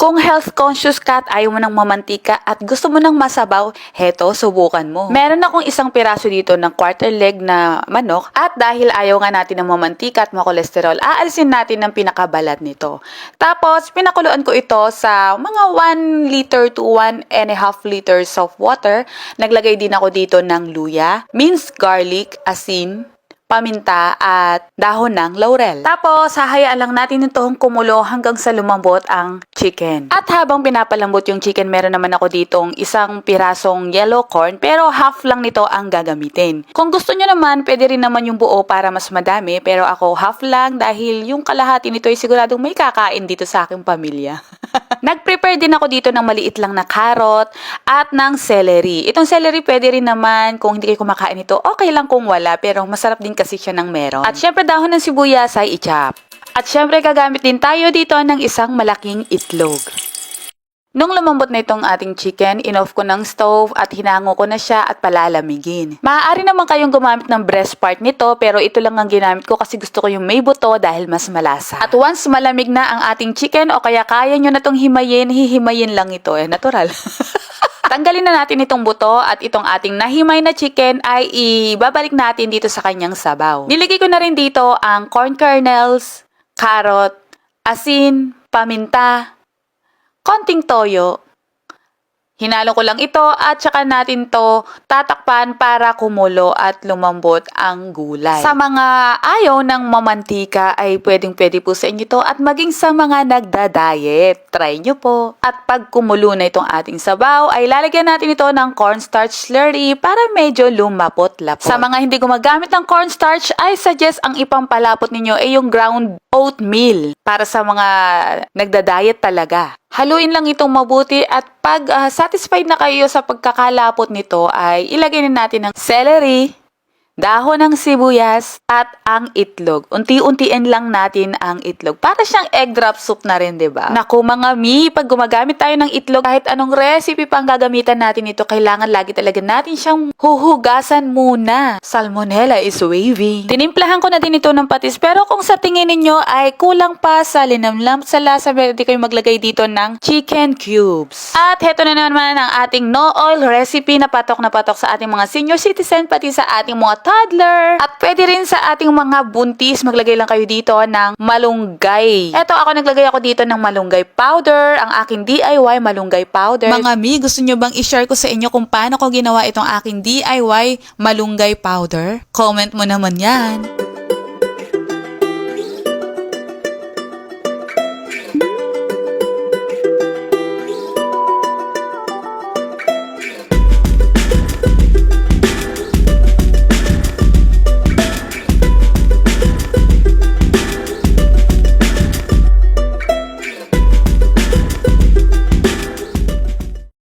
Kung health conscious ka at ayaw mo ng mamantika at gusto mo ng masabaw, heto, subukan mo. Meron akong isang piraso dito ng quarter leg na manok at dahil ayaw nga natin ng mamantika at makolesterol, aalisin natin ng pinakabalat nito. Tapos, pinakuluan ko ito sa mga 1 liter to 1.5 liters of water. Naglagay din ako dito ng luya, minced garlic, asin, paminta at dahon ng laurel. Tapos, hahayaan lang natin itong kumulo hanggang sa lumambot ang chicken. At habang pinapalambot yung chicken, meron naman ako ditong isang pirasong yellow corn pero half lang nito ang gagamitin. Kung gusto nyo naman, pwede rin naman yung buo para mas madami pero ako half lang dahil yung kalahati nito ay siguradong may kakain dito sa aking pamilya. Nag-prepare din ako dito ng maliit lang na carrot at ng celery. Itong celery pwede rin naman kung hindi kayo kumakain ito, okay lang kung wala pero masarap din kasi siya ng meron. At syempre dahon ng sibuyas ay i-chop. At syempre gagamit din tayo dito ng isang malaking itlog. Nung lumambot na itong ating chicken, in-off ko ng stove at hinango ko na siya at palalamigin. Maaari naman kayong gumamit ng breast part nito pero ito lang ang ginamit ko kasi gusto ko yung may buto dahil mas malasa. At once malamig na ang ating chicken o kaya kaya nyo na itong himayin, hihimayin lang ito. Natural. Tanggalin na natin itong buto at itong ating nahimay na chicken ay ibabalik natin dito sa kanyang sabaw. Niligay ko na rin dito ang corn kernels, carrot, asin, paminta, konting toyo. Hinalo ko lang ito at saka natin to tatakpan para kumulo at lumambot ang gulay. Sa mga ayaw ng mamantika ay pwedeng-pwede po sa inyo to at maging sa mga nagda-diet. Try nyo po. At pag kumulo na itong ating sabaw ay lalagyan natin ito ng cornstarch slurry para medyo lumapot-lapot. Sa mga hindi gumagamit ng cornstarch ay suggest ang ipampalapot ninyo ay yung ground oatmeal para sa mga nagda-diet talaga. Haluin lang itong mabuti at pag satisfied na kayo sa pagkakalapot nito ay ilagay na natin ang celery, dahon ng sibuyas at ang itlog. Unti-untiin lang natin ang itlog. Para siyang egg drop soup na rin, 'di ba? Naku mga mi, pag gumagamit tayo ng itlog, kahit anong recipe pang gagamitan natin ito, kailangan lagi talaga natin siyang huhugasan muna. Salmonella is wavy. Tinimplahan ko na din ito ng patis, pero kung sa tingin ninyo ay kulang pa sa linamlam sa lasa, pwede kayo maglagay dito ng chicken cubes. At heto na naman ang ating no oil recipe na patok sa ating mga senior citizen, pati sa ating mga toddler. At pwede rin sa ating mga buntis, maglagay lang kayo dito ng malunggay. Eto, naglagay ako dito ng malunggay powder, ang aking DIY malunggay powder. Mga mi, gusto nyo bang i-share ko sa inyo kung paano ko ginawa itong aking DIY malunggay powder? Comment mo naman yan.